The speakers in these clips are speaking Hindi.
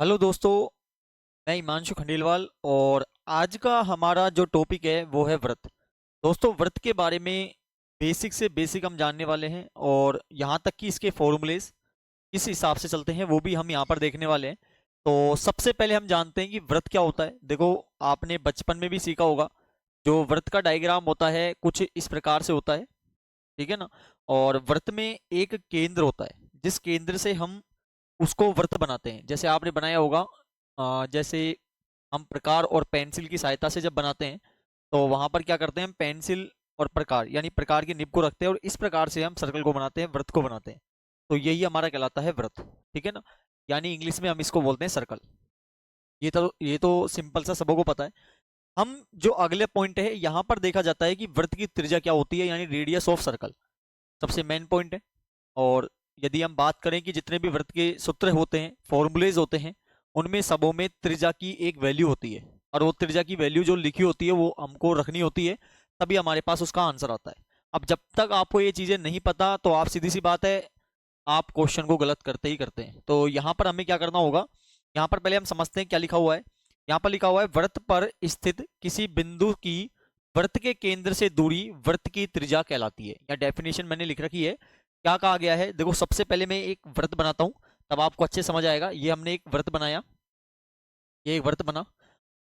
हेलो दोस्तों। मैं हिमांशु खंडेलवाल और आज का हमारा जो टॉपिक है वो है व्रत। दोस्तों, व्रत के बारे में बेसिक से बेसिक हम जानने वाले हैं और यहाँ तक कि इसके फॉर्मूलेज किस हिसाब से चलते हैं वो भी हम यहाँ पर देखने वाले हैं। तो सबसे पहले हम जानते हैं कि व्रत क्या होता है। देखो, आपने बचपन में भी सीखा होगा, जो व्रत का डायग्राम होता है कुछ इस प्रकार से होता है, ठीक है ना। और व्रत में एक केंद्र होता है जिस केंद्र से हम उसको व्रत बनाते हैं। जैसे आपने बनाया होगा, जैसे हम प्रकार और पेंसिल की सहायता से जब बनाते हैं तो वहां पर क्या करते हैं, हम पेंसिल और प्रकार यानी प्रकार की निब को रखते हैं और इस प्रकार से हम सर्कल को बनाते हैं, व्रत को बनाते हैं। तो यही हमारा कहलाता है व्रत, ठीक है ना। यानी इंग्लिश में हम इसको बोलते हैं सर्कल। ये तो सिंपल सा सबको पता है। हम जो अगले पॉइंट है यहाँ पर देखा जाता है कि व्रत की त्रिज्या क्या होती है, यानी रेडियस ऑफ सर्कल सबसे मेन पॉइंट है। और यदि हम बात करें कि जितने भी व्रत के सूत्र होते हैं, फॉर्मूलेज होते हैं, उनमें सबों में त्रिज्या की एक वैल्यू होती है और वो त्रिज्या की वैल्यू जो लिखी होती है वो हमको रखनी होती है, तभी हमारे पास उसका आंसर आता है। अब जब तक आपको ये चीजें नहीं पता तो आप सीधी सी बात है, आप क्वेश्चन को गलत करते ही करते हैं। तो यहाँ पर हमें क्या करना होगा, यहाँ पर पहले हम समझते हैं क्या लिखा हुआ है। यहाँ पर लिखा हुआ है, व्रत पर स्थित किसी बिंदु की व्रत के केंद्र से दूरी व्रत की त्रिज्या कहलाती है। या डेफिनेशन मैंने लिख रखी है, क्या कहा गया है। देखो, सबसे पहले मैं एक व्रत बनाता हूं, तब आपको अच्छे समझ आएगा। ये हमने एक व्रत बनाया, ये एक व्रत बना।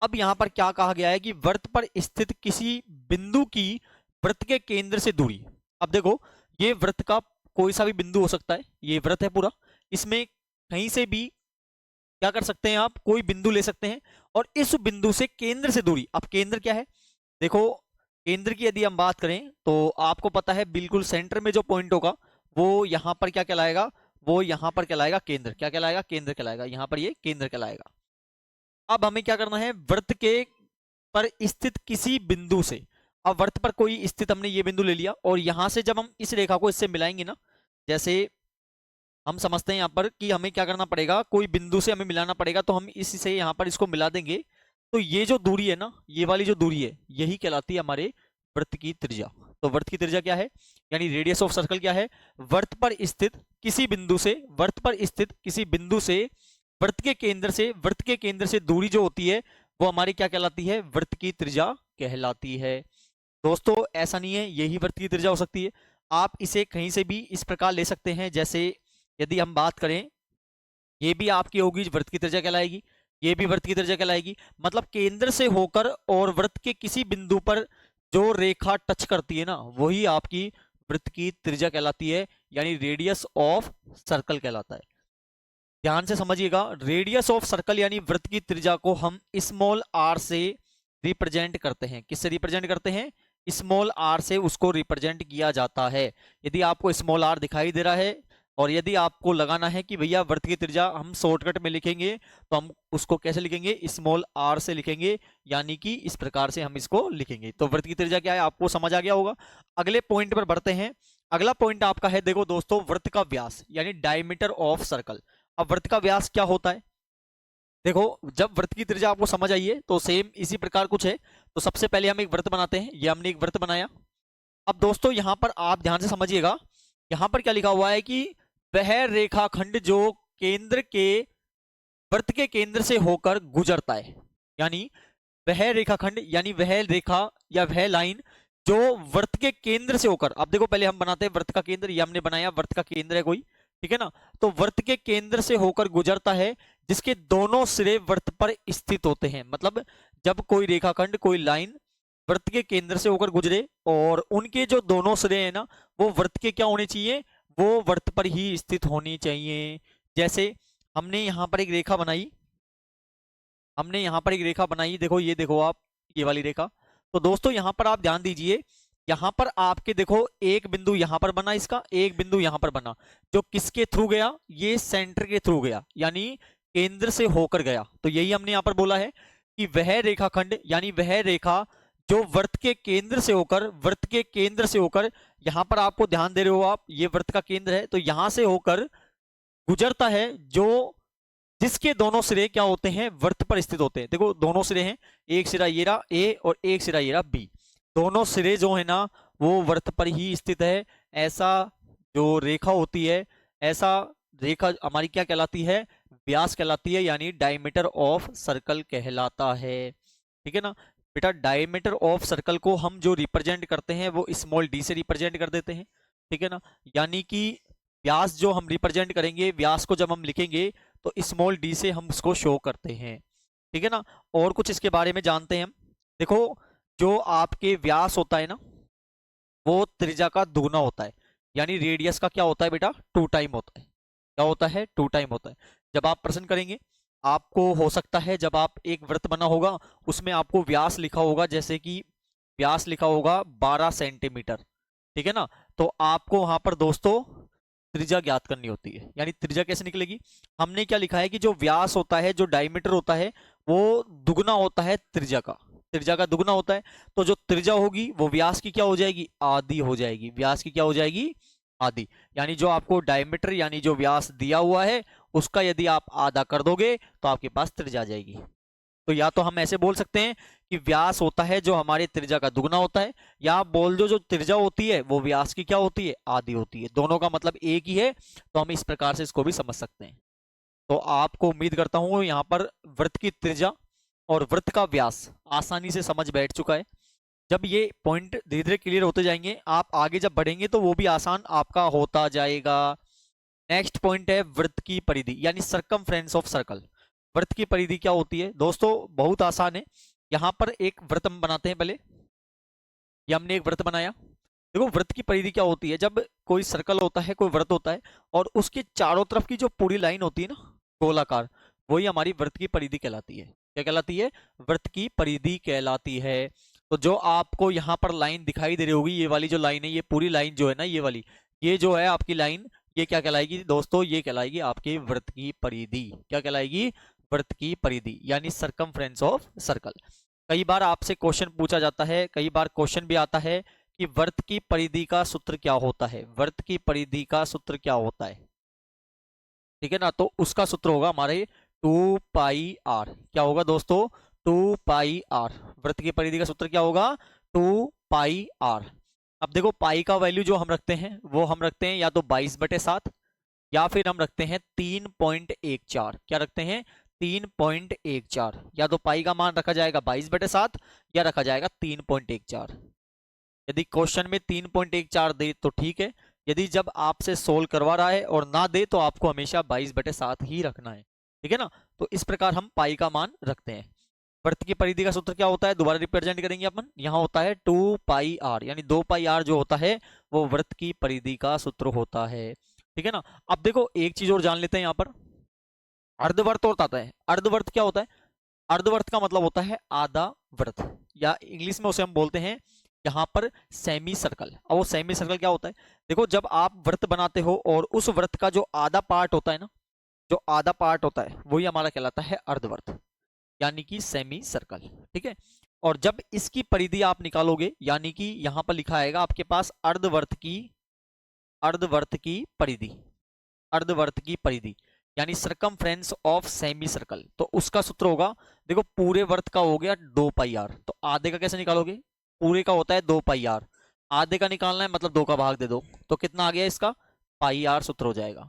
अब यहाँ पर क्या कहा गया है कि व्रत पर स्थित किसी बिंदु की व्रत के केंद्र से दूरी। अब देखो, ये व्रत का कोई सा भी बिंदु हो सकता है, ये व्रत है पूरा, इसमें कहीं से भी क्या कर सकते हैं, आप कोई बिंदु ले सकते हैं और इस बिंदु से केंद्र से दूरी। अब केंद्र क्या है, देखो, केंद्र की यदि हम बात करें तो आपको पता है बिल्कुल सेंटर में जो पॉइंट होगा वो यहाँ पर क्या कहलाएगा, वो यहाँ पर कहलाएगा केंद्र। क्या कहलाएगा, केंद्र कहलाएगा। यहाँ पर ये केंद्र कहलाएगा। अब हमें क्या करना है, वृत्त के पर स्थित किसी बिंदु से। अब वृत्त पर कोई स्थित हमने ये बिंदु ले लिया और यहां से जब हम इस रेखा को इससे मिलाएंगे ना, जैसे हम समझते हैं यहाँ पर कि हमें क्या करना पड़ेगा, कोई बिंदु से हमें मिलाना पड़ेगा, तो हम इससे यहाँ पर इसको मिला देंगे। तो ये जो दूरी है ना, ये वाली जो दूरी है, यही कहलाती है हमारे वृत्त की त्रिज्या। तो वृत्त की त्रिज्या क्या है, यानी रेडियस ऑफ सर्कल क्या है, वृत्त पर स्थित किसी बिंदु से, वृत्त पर स्थित किसी बिंदु से वृत्त के केंद्र से, वृत्त के केंद्र से दूरी जो होती है वो हमारी क्या कहलाती है, वृत्त की त्रिज्या कहलाती है। दोस्तों, ऐसा नहीं है यही वृत्त की त्रिज्या हो सकती है, आप इसे कहीं से भी इस प्रकार ले सकते हैं। जैसे यदि हम बात करें, ये भी आपकी होगी वृत्त की त्रिज्या कहलाएगी, ये भी वृत्त की त्रिज्या कहलाएगी। मतलब केंद्र से होकर और वृत्त के किसी बिंदु पर जो रेखा टच करती है ना, वही आपकी वृत्त की त्रिज्या कहलाती है, यानी रेडियस ऑफ सर्कल कहलाता है। ध्यान से समझिएगा, रेडियस ऑफ सर्कल यानी वृत्त की त्रिज्या को हम स्मॉल आर से रिप्रेजेंट करते हैं। किससे रिप्रेजेंट करते हैं, स्मॉल आर से उसको रिप्रेजेंट किया जाता है। यदि आपको स्मॉल आर दिखाई दे रहा है और यदि आपको लगाना है कि भैया वृत्त की त्रिज्या हम शॉर्टकट में लिखेंगे, तो हम उसको कैसे लिखेंगे, स्मॉल आर से लिखेंगे, यानी कि इस प्रकार से हम इसको लिखेंगे। तो वृत्त की त्रिज्या क्या है आपको समझ आ गया होगा। अगले पॉइंट पर बढ़ते हैं। अगला पॉइंट आपका है, देखो दोस्तों, वृत्त का व्यास यानी डायमीटर ऑफ सर्कल। अब वृत्त का व्यास क्या होता है, देखो, जब वृत्त की त्रिज्या आपको समझ आई है तो सेम इसी प्रकार कुछ है। तो सबसे पहले हम एक वृत्त बनाते हैं, ये हमने एक वृत्त बनाया। अब दोस्तों, यहां पर आप ध्यान से समझिएगा, यहां पर क्या लिखा हुआ है कि वह रेखाखंड जो केंद्र के वृत्त के केंद्र से होकर गुजरता है, यानी वह रेखाखंड यानी वह रेखा या वह लाइन जो वृत्त के केंद्र से होकर, अब देखो पहले हम बनाते हैं वृत्त का केंद्र, ये हमने बनाया वृत्त का केंद्र है कोई, ठीक है ना। तो वृत्त के केंद्र से होकर गुजरता है जिसके दोनों सिरे वृत्त पर स्थित होते हैं। मतलब जब कोई रेखाखंड, कोई लाइन वृत्त के केंद्र से होकर गुजरे और उनके जो दोनों सिरे हैं ना, वो वृत्त के क्या होने चाहिए, वो वृत्त पर ही स्थित होनी चाहिए। जैसे हमने यहाँ पर एक रेखा बनाई, हमने यहाँ पर एक रेखा बनाई, देखो ये देखो आप, ये वाली रेखा। तो दोस्तों यहाँ पर आप ध्यान दीजिए, यहाँ पर आपके देखो एक बिंदु यहाँ पर बना, इसका एक बिंदु यहाँ पर बना, जो किसके थ्रू गया, ये सेंटर के थ्रू गया, यानी केंद्र से होकर गया। तो यही हमने यहाँ पर बोला है कि वह रेखाखंड यानी वह रेखा जो वृत्त के केंद्र से होकर, वृत्त के केंद्र से होकर, यहाँ पर आपको ध्यान दे रहे हो आप, ये वृत्त का केंद्र है, तो यहां से होकर गुजरता है, जो जिसके दोनों सिरे क्या होते हैं, वृत्त पर स्थित होते हैं। देखो दोनों सिरे हैं, एक सिरा ये रहा ए और एक सिरा ये रहा बी, दोनों सिरे जो है ना वो वृत्त पर ही स्थित है। ऐसा जो रेखा होती है, ऐसा रेखा हमारी क्या कहलाती है, व्यास कहलाती है, यानी डायमीटर ऑफ सर्कल कहलाता है। ठीक है ना बेटा, डायमीटर ऑफ सर्कल को हम जो रिप्रेजेंट करते हैं वो स्मॉल डी से रिप्रेजेंट कर देते हैं। ठीक है ना, यानी कि व्यास जो हम रिप्रेजेंट करेंगे, व्यास को जब हम लिखेंगे तो स्मॉल डी से हम उसको शो करते हैं। ठीक है ना, और कुछ इसके बारे में जानते हैं हम। देखो, जो आपके व्यास होता है ना, वो त्रिज्या का दुगना होता है, यानी रेडियस का क्या होता है बेटा, 2 टाइम होता है। क्या होता है, 2 टाइम होता है। जब आप प्रश्न करेंगे, आपको हो सकता है जब आप एक वृत्त बना होगा उसमें आपको व्यास लिखा होगा, जैसे कि व्यास लिखा होगा 12 सेंटीमीटर। ठीक है ना, तो आपको वहां पर दोस्तों त्रिज्या ज्ञात करनी होती है। यानी त्रिज्या कैसे निकलेगी, हमने क्या लिखा है कि जो व्यास होता है, जो डायमीटर होता है, वो दुगना होता है त्रिज्या का, त्रिज्या का दुगना होता है। तो जो त्रिज्या होगी वो व्यास की क्या हो जाएगी, आधी हो जाएगी। व्यास की क्या हो जाएगी, आधी। यानी जो आपको डायमीटर यानी जो व्यास दिया हुआ है उसका यदि आप आधा कर दोगे तो आपके पास त्रिज्या आ जाएगी। तो या तो हम ऐसे बोल सकते हैं कि व्यास होता है जो हमारे त्रिज्या का दुगना होता है, या आप बोल दो जो त्रिज्या होती है वो व्यास की क्या होती है, आधी होती है। दोनों का मतलब एक ही है, तो हम इस प्रकार से इसको भी समझ सकते हैं। तो आपको उम्मीद करता हूं यहाँ पर वृत्त की त्रिज्या और वृत्त का व्यास आसानी से समझ बैठ चुका है। जब ये पॉइंट धीरे धीरे क्लियर होते जाएंगे, आप आगे जब बढ़ेंगे तो वो भी आसान आपका होता जाएगा। नेक्स्ट पॉइंट है वृत्त की परिधि, यानी सरकमफ्रेंस ऑफ सर्कल। वृत्त की परिधि क्या होती है दोस्तों, बहुत आसान है। यहाँ पर एक वृत्त हम बनाते हैं पहले। ये हमने एक वृत्त बनाया। देखो, वृत्त की परिधि क्या होती है, जब कोई सर्कल होता है, कोई वृत्त होता है, और उसके चारों तरफ की जो पूरी लाइन होती है ना, गोलाकार, वही हमारी वृत्त की परिधि कहलाती है। क्या कहलाती है, वृत्त की परिधि कहलाती है। तो जो आपको यहाँ पर लाइन दिखाई दे रही होगी, ये वाली जो लाइन है, ये पूरी लाइन जो है ना, ये वाली, ये जो है आपकी लाइन, ये क्या कहलाएगी दोस्तों, ये कहलाएगी आपकी वृत्त की परिधि। क्या कहलाएगी, वृत्त की परिधि, यानी सरकमफ्रेंस ऑफ सर्कल। कई बार आपसे क्वेश्चन पूछा जाता है, कई बार क्वेश्चन भी आता है कि वृत्त की परिधि का सूत्र क्या होता है, वृत्त की परिधि का सूत्र क्या होता है। ठीक है ना, तो उसका सूत्र होगा हमारे 2πr। क्या होगा दोस्तों, 2πr। वृत्त की परिधि का सूत्र क्या होगा, 2πr। अब देखो, पाई का वैल्यू जो हम रखते हैं वो हम रखते हैं या तो 22/7, या फिर हम रखते हैं 3.14। क्या रखते हैं, 3.14। या तो पाई का मान रखा जाएगा 22/7 या रखा जाएगा 3.14। यदि क्वेश्चन में 3.14 दे तो ठीक है, यदि जब आपसे सोल्व करवा रहा है और ना दे तो आपको हमेशा 22/7 ही रखना है। ठीक है ना, तो इस प्रकार हम पाई का मान रखते हैं। वृत्त की परिधि का सूत्र क्या होता है, दोबारा रिप्रेजेंट करेंगे अपन। यहाँ होता है 2πr, यानी 2πr जो होता है वो वृत्त की परिधि का सूत्र होता है। ठीक है ना, अब देखो एक चीज और जान लेते हैं यहाँ पर, अर्धवर्त होता है। अर्धवर्त क्या होता है, अर्धवर्त का मतलब होता है आधा वृत्त, या इंग्लिश में उसे हम बोलते हैं यहाँ पर सेमी सर्कल। अब वो सेमी सर्कल क्या होता है, देखो जब आप वृत्त बनाते हो और उस वृत्त का जो आधा पार्ट होता है ना, जो आधा पार्ट होता है वही हमारा कहलाता है अर्धवर्त, यानी कि सेमी सर्कल। ठीक है, और जब इसकी परिधि आप निकालोगे, यानी कि यहाँ पर लिखा आएगा आपके पास अर्धवर्त की परिधि, अर्धवर्त की परिधि, यानी सरकमफ्रेंस ऑफ सेमी सर्कल। तो उसका सूत्र होगा, देखो पूरे वर्त का हो गया 2πr, तो आधे का कैसे निकालोगे, पूरे का होता है 2πr, आधे का निकालना है मतलब 2 का भाग दे दो, तो कितना आ गया इसका, πr सूत्र हो जाएगा।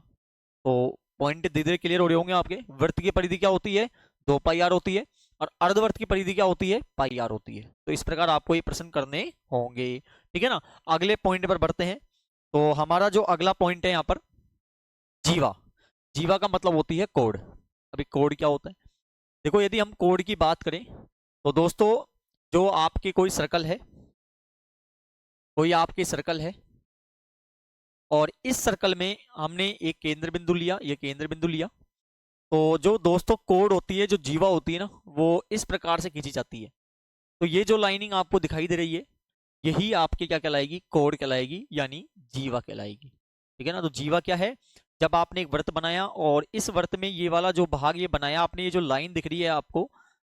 तो पॉइंट धीरे धीरे क्लियर हो रहे होंगे आपके। वृत्त की परिधि क्या होती है, 2πr होती है, और अर्धवर्त की परिधि क्या होती है, πr होती है। तो इस प्रकार आपको ये प्रश्न करने होंगे। ठीक है ना, अगले पॉइंट पर बढ़ते हैं। तो हमारा जो अगला पॉइंट है यहाँ पर, जीवा। जीवा का मतलब होती है कोड। अभी कोड क्या होता है, देखो यदि हम कोड की बात करें तो दोस्तों, जो आपके कोई सर्कल है, कोई आपकी सर्कल है, और इस सर्कल में हमने एक केंद्र बिंदु लिया, ये केंद्र बिंदु लिया, तो जो दोस्तों कोड होती है, जो जीवा होती है ना, वो इस प्रकार से खींची जाती है। तो ये जो लाइनिंग आपको दिखाई दे रही है, यही आपके क्या कहलाएगी, कोड कहलाएगी, यानी जीवा कहलाएगी। ठीक है ना, तो जीवा क्या है, जब आपने एक वृत्त बनाया और इस वृत्त में ये वाला जो भाग ये बनाया आपने, ये जो लाइन दिख रही है आपको,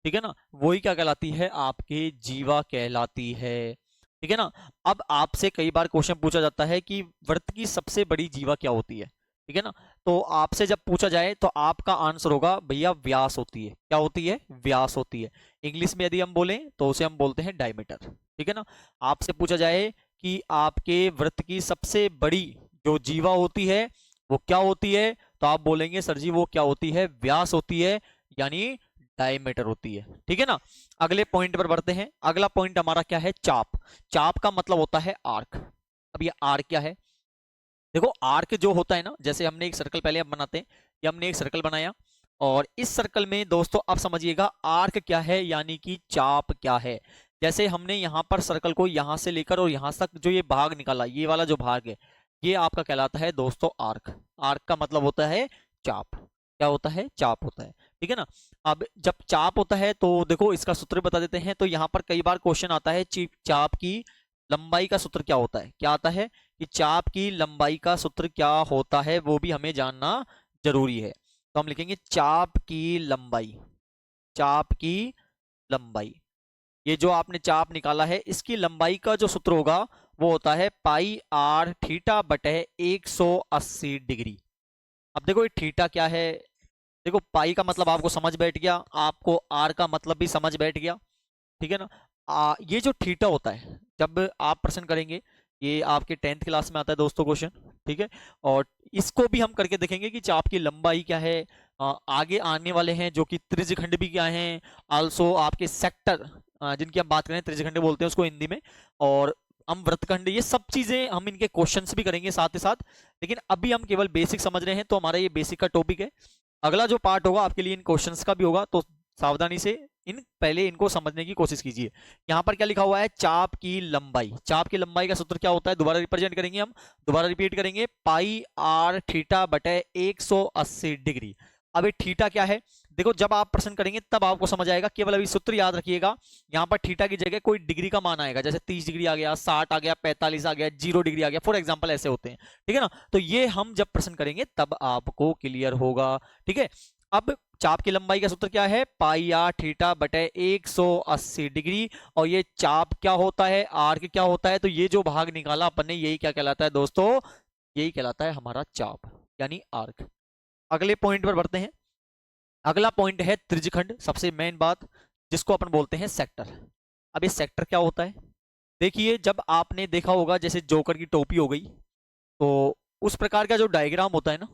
ठीक है ना, वही क्या कहलाती है, आपके जीवा कहलाती है। ठीक है ना, अब आपसे कई बार क्वेश्चन पूछा जाता है कि वृत्त की सबसे बड़ी जीवा क्या होती है। ठीक है ना, तो आपसे जब पूछा जाए तो आपका आंसर होगा भैया व्यास होती है। क्या होती है, व्यास होती है। इंग्लिश में यदि हम बोलें तो उसे हम बोलते हैं डायमीटर। ठीक है ना, आपसे पूछा जाए कि आपके वृत्त की सबसे बड़ी जो जीवा होती है वो क्या होती है, तो तो आप बोलेंगे सर जी वो क्या होती है, व्यास होती है, यानी डायमीटर होती है। ठीक है ना। अगले पॉइंट पर बढ़ते हैं। अगला पॉइंट हमारा क्या है, चाप। चाप का मतलब होता है आर्क। अब ये आर्क क्या है, देखो आर्क जो होता है ना, जैसे हमने एक सर्कल पहले हम बनाते हैं, ये हमने एक सर्कल बनाया और इस सर्कल में दोस्तों आप समझिएगा आर्क क्या है, यानी कि चाप क्या है। जैसे हमने यहाँ पर सर्कल को यहाँ से लेकर और यहाँ तक जो ये भाग निकाला, ये वाला जो भाग है, ये आपका कहलाता है दोस्तों आर्क। आर्क का मतलब होता है चाप। क्या होता है, चाप होता है। ठीक है ना। अब जब चाप होता है तो देखो इसका सूत्र बता देते हैं। तो यहाँ पर कई बार क्वेश्चन आता है चाप की लंबाई का सूत्र क्या होता है। क्या आता है कि चाप की लंबाई का सूत्र क्या होता है, वो भी हमें जानना जरूरी है। तो हम लिखेंगे चाप की लंबाई। चाप की लंबाई, ये जो आपने चाप निकाला है इसकी लंबाई का जो सूत्र होगा वो होता है पाई आर थीटा बटे 180 डिग्री। अब देखो ये थीटा क्या है, देखो पाई का मतलब आपको समझ बैठ गया, आपको आर का मतलब भी समझ बैठ गया। ठीक है ना। ये जो थीटा होता है जब आप प्रश्न करेंगे, ये आपके 10th क्लास में आता है दोस्तों क्वेश्चन। ठीक है। और इसको भी हम करके देखेंगे कि चाप की लंबाई क्या है। आगे आने वाले हैं जो कि त्रिज्यखंड भी क्या है, आल्सो आपके सेक्टर जिनकी हम बात करें त्रिज्यखंड बोलते हैं उसको हिंदी में, और हम वृत्तखंड, ये सब चीजें हम इनके क्वेश्चंस भी करेंगे साथ ही साथ। लेकिन अभी हम केवल बेसिक समझ रहे हैं, तो हमारा ये बेसिक का टॉपिक है। अगला जो पार्ट होगा आपके लिए इन क्वेश्चंस का भी होगा, तो सावधानी से इन पहले इनको समझने की कोशिश कीजिए। यहाँ पर क्या लिखा हुआ है, चाप की लंबाई। चाप की लंबाई का सूत्र क्या होता है, दोबारा रिप्रेजेंट करेंगे हम, दोबारा रिपीट करेंगे, पाई आर थीटा बटे 180 डिग्री। अब ये थीटा क्या है, देखो जब आप प्रश्न करेंगे तब आपको समझ आएगा, केवल अभी सूत्र याद रखिएगा। यहाँ पर थीटा की जगह कोई डिग्री का मान आएगा, जैसे 30 डिग्री आ गया, 60 आ गया, 45 आ गया, 0 डिग्री आ गया, फॉर एग्जाम्पल ऐसे होते हैं। ठीक है ना। तो ये हम जब प्रश्न करेंगे तब आपको क्लियर होगा। ठीक है। अब चाप की लंबाई का सूत्र क्या है, पाई आर थीटा बटे 180 डिग्री। और ये चाप क्या होता है, आर्क क्या होता है, तो ये जो भाग निकाला अपन ने यही क्या कहलाता है दोस्तों, यही कहलाता है हमारा चाप यानी आर्क। अगले पॉइंट पर बढ़ते हैं। अगला पॉइंट है त्रिज्यखंड, सबसे मेन बात जिसको अपन बोलते हैं सेक्टर। अब ये सेक्टर क्या होता है, देखिए जब आपने देखा होगा जैसे जोकर की टोपी हो गई, तो उस प्रकार का जो डायग्राम होता है ना,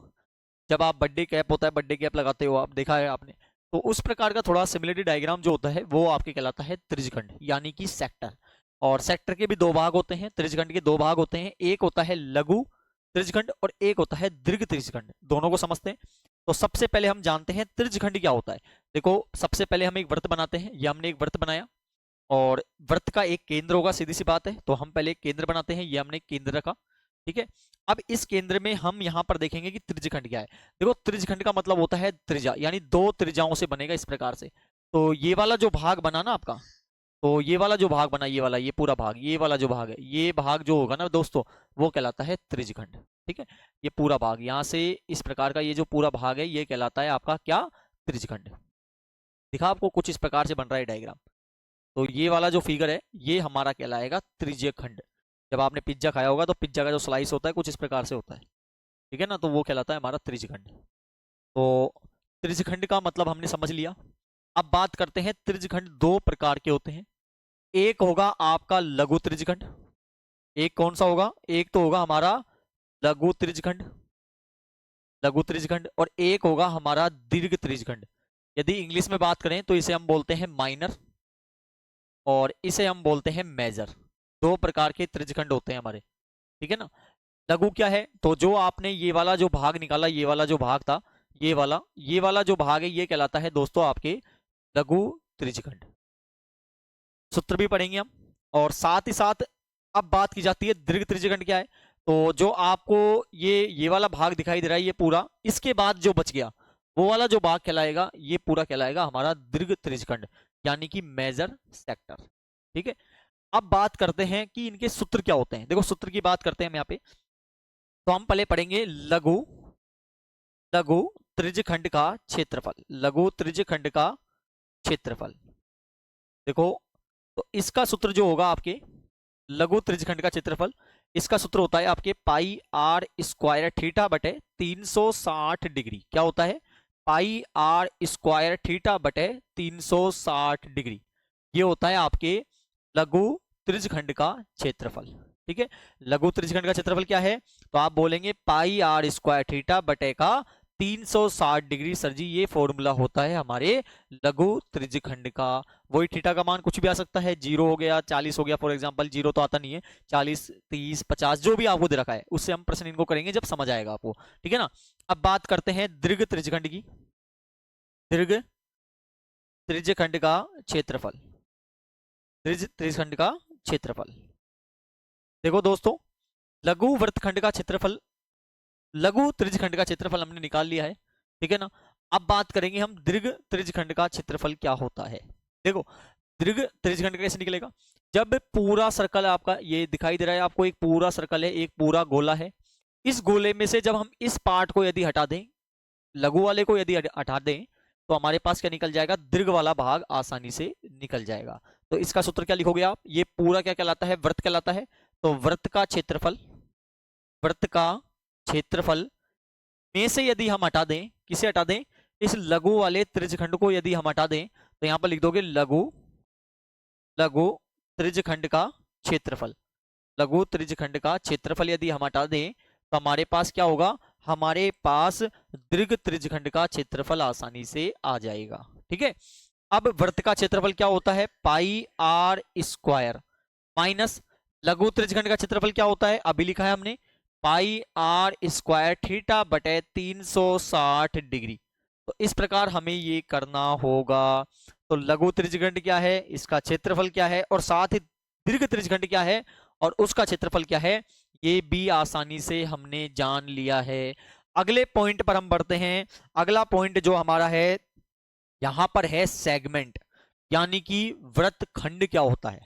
जब आप बर्थडे कैप होता है, बर्थडे कैप लगाते हो आप, देखा है आपने, तो उस प्रकार का थोड़ा सिमिलरिटी डायग्राम जो होता है वो आपके कहलाता है त्रिज्यखंड यानी कि सेक्टर। और सेक्टर के भी दो भाग होते हैं, त्रिज्यखंड के दो भाग होते हैं, एक होता है लघु त्रिज्यखंड और एक होता है दीर्घ त्रिज्यखंड। दोनों को समझते हैं। तो सबसे पहले हम जानते हैं त्रिज्यखंड क्या होता है। देखो सबसे पहले हम एक वृत्त बनाते हैं, ये हमने एक वृत्त बनाया और वृत्त का एक केंद्र होगा, सीधी सी बात है, तो हम पहले एक केंद्र बनाते हैं, ये हमने केंद्र रखा। ठीक है। अब इस केंद्र में हम यहां पर देखेंगे कि त्रिज्यखंड क्या है। देखो त्रिज्यखंड का मतलब होता है त्रिज्या, यानी दो त्रिज्याओं से बनेगा इस प्रकार से। तो ये वाला जो भाग बना ना आपका, तो ये वाला जो भाग बना, ये वाला, ये पूरा भाग, ये वाला जो भाग है, ये भाग जो होगा ना दोस्तों, वो कहलाता है त्रिज्यखंड। ठीक है। ये पूरा भाग यहाँ से इस प्रकार का ये जो पूरा भाग है ये कहलाता है आपका क्या, त्रिज्यखंड। दिखा आपको कुछ इस प्रकार से बन रहा है डायग्राम। तो ये वाला जो फिगर है ये हमारा कहलाएगा त्रिज्यखंड। जब आपने पिज्जा खाया होगा तो पिज्जा का जो स्लाइस होता है कुछ इस प्रकार से होता है। ठीक है ना। तो वो कहलाता है हमारा त्रिज्यखंड। तो त्रिज्यखंड का मतलब हमने समझ लिया। अब बात करते हैं, त्रिज्यखंड दो प्रकार के होते हैं। एक होगा आपका लघु त्रिज्यखंड, एक कौन सा होगा, एक तो होगा हमारा लघु त्रिज्यखंड, लघु त्रिज्यखंड, और एक होगा हमारा दीर्घ त्रिज्यखंड। यदि इंग्लिश में बात करें तो इसे हम बोलते हैं माइनर और इसे हम बोलते हैं मेजर। दो प्रकार के त्रिज्यखंड होते हैं हमारे। ठीक है ना। लघु क्या है, तो जो आपने ये वाला जो भाग निकाला, ये वाला जो भाग था, ये वाला जो भाग है ये कहलाता है दोस्तों आपके लघु त्रिज्यखंड। सूत्र भी पढ़ेंगे हम, और साथ ही साथ अब बात की जाती है दीर्घ त्रिज्यखंड क्या है। तो जो आपको ये वाला भाग दिखाई दे रहा है ये पूरा, इसके बाद जो बच गया वो वाला जो भाग कहलाएगा, ये पूरा कहलाएगा हमारा दीर्घ त्रिज्यखंड यानी कि मेजर सेक्टर। ठीक है। अब बात करते हैं कि इनके सूत्र क्या होते हैं। देखो सूत्र की बात करते हैं हम यहाँ पे, तो हम पहले पढ़ेंगे लघु लघु त्रिज्यखंड का क्षेत्रफल, लघु त्रिज्यखंड का क्षेत्रफल। देखो तो इसका सूत्र जो होगा आपके लघु त्रिज्यखंड का क्षेत्रफल, इसका सूत्र होता है आपके पाई आर स्क्वायर थीटा बटे 360 डिग्री। क्या होता है, पाई आर स्क्वायर थीटा बटे 360 डिग्री। ये होता है आपके लघु त्रिज्यखंड का क्षेत्रफल। ठीक है। लघु त्रिज्यखंड का क्षेत्रफल क्या है, तो आप बोलेंगे पाई आर स्क्वायर थीटा बटे का 360 डिग्री। सर जी ये फॉर्मूला होता है हमारे लघु त्रिज्यखंड का। वही थीटा का मान कुछ भी आ सकता है, 0 हो गया, 40 हो गया, फॉर एग्जांपल 0 तो आता नहीं है, 40, 30, 50 जो भी आपको दे रखा है उससे हम प्रश्न इनको करेंगे जब समझ आएगा आपको, ठीक है ना। अब बात करते हैं दीर्घ त्रिज्यखंड की। दीर्घ त्रिज्यखंड का क्षेत्रफल, दीर्घ त्रिज्यखंड का क्षेत्रफल। देखो दोस्तों, लघु वृत्तखंड का क्षेत्रफल, लघु त्रिज्यखंड का क्षेत्रफल हमने निकाल लिया है, ठीक है ना। अब बात करेंगे हम दीर्घ त्रिज्यखंड का क्षेत्रफल क्या होता है। देखो दीर्घ त्रिज्यखंड कैसे निकलेगा, जब पूरा सर्कल आपका ये दिखाई दे रहा है आपको, एक पूरा सर्कल है, एक पूरा गोला है, इस गोले में से जब हम इस पार्ट को यदि हटा दें, लघु वाले को यदि हटा दें, तो हमारे पास क्या निकल जाएगा, दीर्घ वाला भाग आसानी से निकल जाएगा। तो इसका सूत्र क्या लिखोगे आप, ये पूरा क्या कहलाता है, वृत्त कहलाता है। तो वृत्त का क्षेत्रफल, वृत्त का क्षेत्रफल में से यदि हम हटा दें, किसे हटा दें, इस लघु वाले त्रिज्यखंड को यदि हम हटा दें, तो यहां पर लिख दोगे लघु, लघु त्रिज्यखंड का क्षेत्रफल। लघु त्रिज्यखंड का क्षेत्रफल यदि हम हटा दें तो हमारे पास क्या होगा, हमारे पास दीर्घ त्रिज्यखंड का क्षेत्रफल आसानी से आ जाएगा, ठीक है। अब वृत्त का क्षेत्रफल क्या होता है, पाई आर स्क्वायर माइनस लघु त्रिज्यखंड का क्षेत्रफल क्या होता है, अभी लिखा है हमने, पाई आर स्क्वायर थीटा बटे 360 डिग्री। तो इस प्रकार हमें ये करना होगा। तो लघु त्रिज्यखंड क्या है, इसका क्षेत्रफल क्या है, और साथ ही दीर्घ त्रिज्यखंड क्या है और उसका क्षेत्रफल क्या है, ये भी आसानी से हमने जान लिया है। अगले पॉइंट पर हम बढ़ते हैं। अगला पॉइंट जो हमारा है यहां पर है सेगमेंट, यानी कि वृत्तखंड क्या होता है।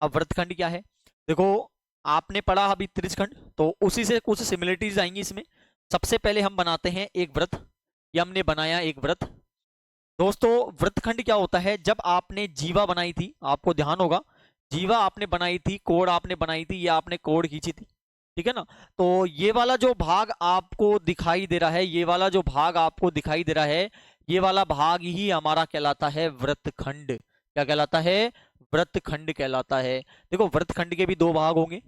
अब वृत्तखंड क्या है, देखो आपने पढ़ा अभी त्रिज्यखंड, तो उसी से कुछ सिमिलरिटीज आएंगी इसमें। सबसे पहले हम बनाते हैं एक वृत्त, ये हमने बनाया एक वृत्त। दोस्तों वृत्तखंड क्या होता है, जब आपने जीवा बनाई थी, आपको ध्यान होगा, जीवा आपने बनाई थी, कोण आपने बनाई थी, ये आपने कोण खींची थी, ठीक है ना। तो ये वाला जो भाग आपको दिखाई दे रहा है, ये वाला जो भाग आपको दिखाई दे रहा है, ये वाला भाग ही हमारा कहलाता है वृत्तखंड। क्या कहलाता है, वृत्तखंड कहलाता है। देखो वृत्तखंड के भी दो भाग होंगे,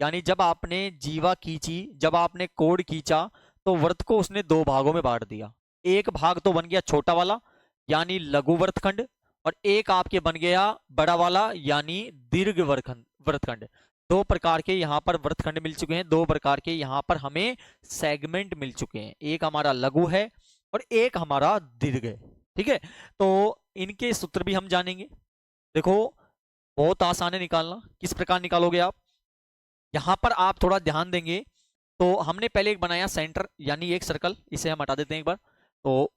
यानी जब आपने जीवा खींची, जब आपने कोण खींचा, तो वृत्त को उसने दो भागों में बांट दिया। एक भाग तो बन गया छोटा वाला यानी लघु वृत्तखंड, और एक आपके बन गया बड़ा वाला यानी दीर्घ वृत्तखंड। दो प्रकार के यहाँ पर वृत्तखंड मिल चुके हैं, दो प्रकार के यहाँ पर हमें सेगमेंट मिल चुके हैं, एक हमारा लघु है और एक हमारा दीर्घ है, ठीक है। तो इनके सूत्र भी हम जानेंगे। देखो बहुत आसान है निकालना, किस प्रकार निकालोगे आप, यहां पर आप थोड़ा ध्यान देंगे। तो हमने पहले एक बनाया सेंटर यानी एक सर्कल, इसे हम हटा देते हैं एक बार। तो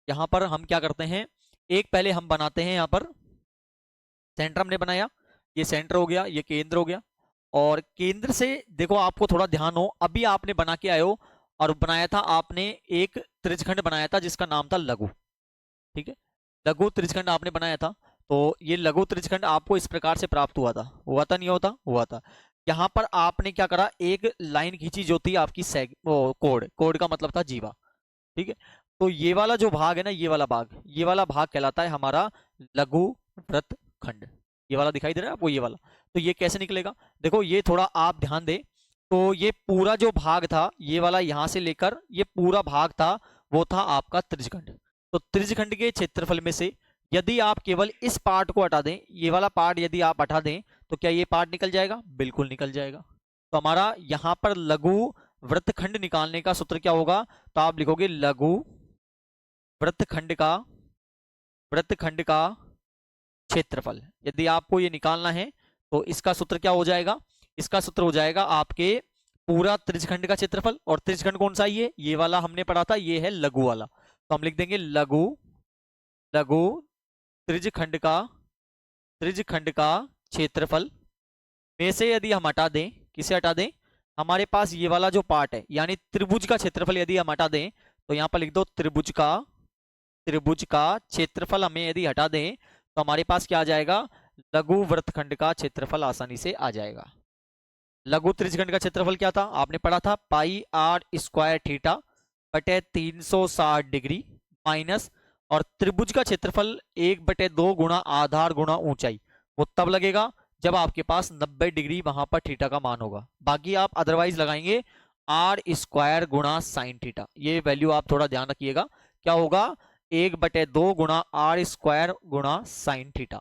यहां पर हम क्या करते हैं, एक पहले हम बनाते हैं, यहां पर सेंटर हमने बनाया, ये सेंटर हो गया, ये केंद्र हो गया, और केंद्र से देखो आपको थोड़ा ध्यान हो, अभी आपने बना के आए हो और बनाया था आपने एक त्रिज्यखंड बनाया था जिसका नाम था लघु, ठीक है, लघु त्रिज्यखंड आपने बनाया था। तो ये लघु त्रिज्यखंड आपको इस प्रकार से प्राप्त हुआ था नहीं होता, हुआ था। यहाँ पर आपने क्या करा, एक लाइन खींची जो थी आपकी कोड, कोड का मतलब था जीवा, ठीक है। तो ये वाला जो भाग है ना, ये वाला भाग, ये वाला भाग कहलाता है हमारा लघु वृत्तखंड। ये वाला दिखाई दे रहा है आपको, ये वाला। तो ये कैसे निकलेगा, देखो ये थोड़ा आप ध्यान दे। तो ये पूरा जो भाग था, ये वाला यहां से लेकर ये पूरा भाग था, वो था आपका त्रिज्यखंड। तो त्रिज्यखंड के क्षेत्रफल में से यदि आप केवल इस पार्ट को हटा दें, ये वाला पार्ट यदि आप हटा दें, तो क्या ये पार्ट निकल जाएगा, बिल्कुल निकल जाएगा। तो हमारा यहां पर लघु वृत्तखंड निकालने का सूत्र क्या होगा, तो आप लिखोगे लघु वृत्तखंड का, वृत्तखंड का क्षेत्रफल। यदि आपको ये निकालना है तो इसका सूत्र क्या हो जाएगा, इसका सूत्र हो जाएगा आपके पूरा त्रिज्यखंड का क्षेत्रफल, और त्रिज्यखंड कौन सा ये वाला हमने पढ़ा था, ये है लघु वाला। तो हम लिख देंगे लघु, लघु त्रिज्यखंड का, त्रिज्यखंड का क्षेत्रफल में से यदि हम हटा दें, किसे हटा दें, हमारे पास ये वाला जो पार्ट है यानी त्रिभुज का क्षेत्रफल यदि हम हटा दें, तो यहां पर लिख दो त्रिभुज का, त्रिभुज का क्षेत्रफल हमें यदि हटा दें, तो हमारे पास क्या आ जाएगा, लघु वृत्तखंड का क्षेत्रफल आसानी से आ जाएगा। लघु त्रिज्यखंड का क्षेत्रफल क्या था, आपने पढ़ा था पाई आर स्क्वायर थीटा बटे 360 डिग्री माइनस, और त्रिभुज का क्षेत्रफल 1/2 गुणा आधार गुणा ऊंचाई, वो तब लगेगा जब आपके पास 90 डिग्री वहां पर थीटा का मान होगा। बाकी आप अदरवाइज लगाएंगे आर स्क्वायर गुणा साइन थीटा। ये वैल्यू आप थोड़ा ध्यान रखिएगा, क्या होगा 1/2 गुणा आर स्क्वायर गुणा साइन थीटा।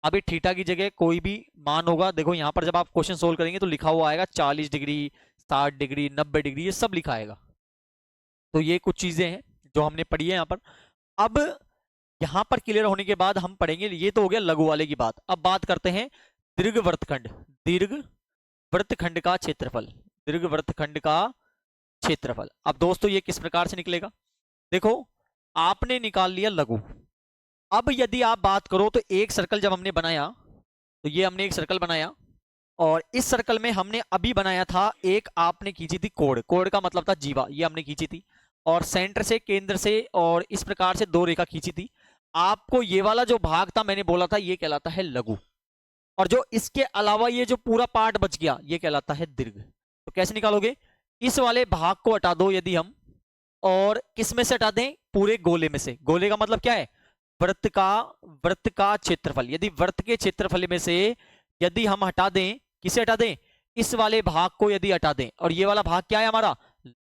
अभी थीटा की जगह कोई भी मान होगा, देखो यहाँ पर जब आप क्वेश्चन सोल्व करेंगे तो लिखा हुआ आएगा 40 डिग्री, 60 डिग्री, 90 डिग्री, ये सब लिखा आएगा। तो ये कुछ चीजें हैं जो हमने पढ़ी है यहाँ पर। अब यहाँ पर क्लियर होने के बाद हम पढ़ेंगे, ये तो हो गया लघु वाले की बात। अब बात करते हैं दीर्घ वृत्तखंड। दीर्घ वृत्तखंड का क्षेत्रफल, दीर्घ वृत्तखंड का क्षेत्रफल। अब दोस्तों ये किस प्रकार से निकलेगा, देखो आपने निकाल लिया लघु। अब यदि आप बात करो तो एक सर्कल जब हमने बनाया, तो ये हमने एक सर्कल बनाया और इस सर्कल में हमने अभी बनाया था एक, आपने खींची थी कोण, कोण का मतलब था जीवा, ये हमने खींची थी और सेंटर से केंद्र से और इस प्रकार से 2 रेखा खींची थी। आपको ये वाला जो भाग था मैंने बोला था ये कहलाता है लघु, और जो इसके अलावा ये जो पूरा पार्ट बच गया ये कहलाता है दीर्घ। तो कैसे निकालोगे, इस वाले भाग को हटा दो यदि हम, और किस में से हटा दें, पूरे गोले में से। गोले का मतलब क्या है, वृत्त का क्षेत्रफल। यदि वृत्त के क्षेत्रफल में से यदि हम हटा दें, किसे हटा दें, इस वाले भाग को यदि हटा दें, और ये वाला भाग क्या है हमारा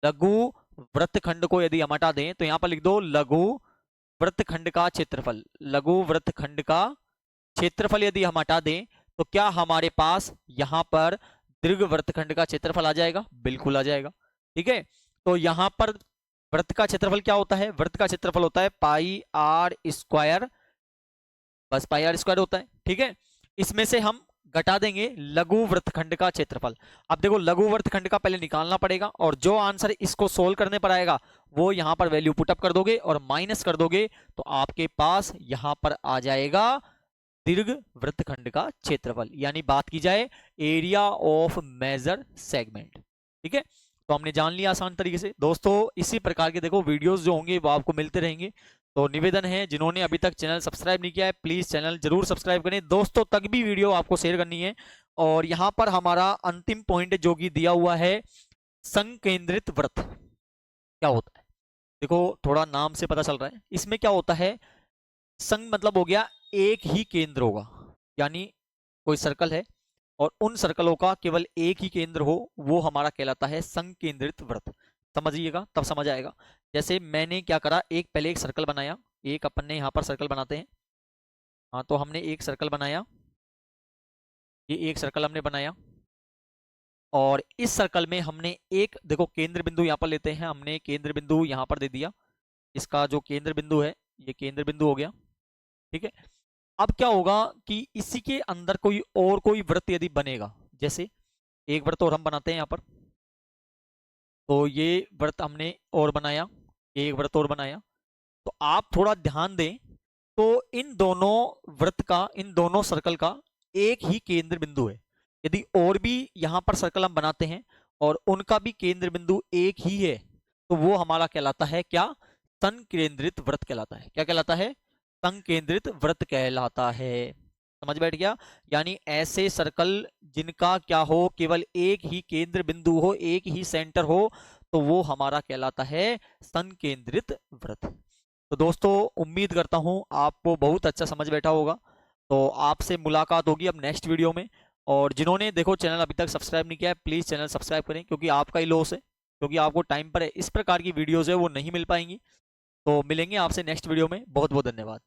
लघु वृत्तखंड को यदि हम हटा दें, तो यहां पर लिख दो लघु वृत्तखंड का क्षेत्रफल। लघु वृत्तखंड का क्षेत्रफल यदि हम हटा दें तो क्या हमारे पास यहां पर दीर्घ वृत्तखंड का क्षेत्रफल आ जाएगा, बिल्कुल आ जाएगा। ठीक है, तो यहां पर वृत्त का क्षेत्रफल क्या होता है, वृत्त का क्षेत्रफल होता है पाई आर स्क्वायर, बस पाई आर स्क्वायर होता है। ठीक है, इसमें से हम घटा देंगे लघु वृत्तखंड का क्षेत्रफल। अब देखो लघु वृत्तखंड का पहले निकालना पड़ेगा, और जो आंसर इसको सोल्व करने पर आएगा वो यहां पर वैल्यू पुटअप कर दोगे और माइनस कर दोगे, तो आपके पास यहां पर आ जाएगा दीर्घ वृत्तखंड का क्षेत्रफल, यानी बात की जाए एरिया ऑफ मेजर सेगमेंट। ठीक है, तो हमने जान लिया आसान तरीके से। दोस्तों इसी प्रकार के देखो वीडियोस जो होंगे वो आपको मिलते रहेंगे। तो निवेदन है, जिन्होंने अभी तक चैनल सब्सक्राइब नहीं किया है प्लीज चैनल जरूर सब्सक्राइब करें, दोस्तों तक भी वीडियो आपको शेयर करनी है। और यहाँ पर हमारा अंतिम पॉइंट जो कि दिया हुआ है संकेंद्रित वृत्त, क्या होता है, देखो थोड़ा नाम से पता चल रहा है, इसमें क्या होता है, संग मतलब हो गया एक ही केंद्र होगा, यानी कोई सर्कल है और उन सर्कलों का केवल एक ही केंद्र हो, वो हमारा कहलाता है संकेंद्रित वृत्त। समझिएगा तब समझ आएगा। जैसे मैंने क्या करा, एक पहले एक सर्कल बनाया, एक अपन ने यहाँ पर सर्कल बनाते हैं, हाँ तो हमने एक सर्कल बनाया, ये एक सर्कल हमने बनाया, और इस सर्कल में हमने एक, देखो केंद्र बिंदु यहाँ पर लेते हैं, हमने केंद्र बिंदु यहाँ पर दे दिया, इसका जो केंद्र बिंदु है ये केंद्र बिंदु हो गया। ठीक है, अब क्या होगा कि इसी के अंदर कोई और कोई वृत्त यदि बनेगा, जैसे एक वृत्त और हम बनाते हैं यहाँ पर, तो ये वृत्त हमने और बनाया, एक वृत्त और बनाया, तो आप थोड़ा ध्यान दें, तो इन दोनों वृत्त का, इन दोनों सर्कल का एक ही केंद्र बिंदु है। यदि और भी यहाँ पर सर्कल हम बनाते हैं और उनका भी केंद्र बिंदु एक ही है, तो वो हमारा कहलाता है क्या, संकेंद्रित वृत्त कहलाता है। क्या कहलाता है, संकेंद्रित वृत्त कहलाता है। समझ बैठ गया, यानी ऐसे सर्कल जिनका क्या हो, केवल एक ही केंद्र बिंदु हो, एक ही सेंटर हो, तो वो हमारा कहलाता है संकेंद्रित वृत्त। तो दोस्तों उम्मीद करता हूं आपको बहुत अच्छा समझ बैठा होगा। तो आपसे मुलाकात होगी अब नेक्स्ट वीडियो में, और जिन्होंने देखो चैनल अभी तक सब्सक्राइब नहीं किया है प्लीज़ चैनल सब्सक्राइब करें, क्योंकि आपका ही लॉस है, क्योंकि आपको टाइम पर इस प्रकार की वीडियोज़ है वो नहीं मिल पाएंगी। तो मिलेंगे आपसे नेक्स्ट वीडियो में, बहुत बहुत धन्यवाद।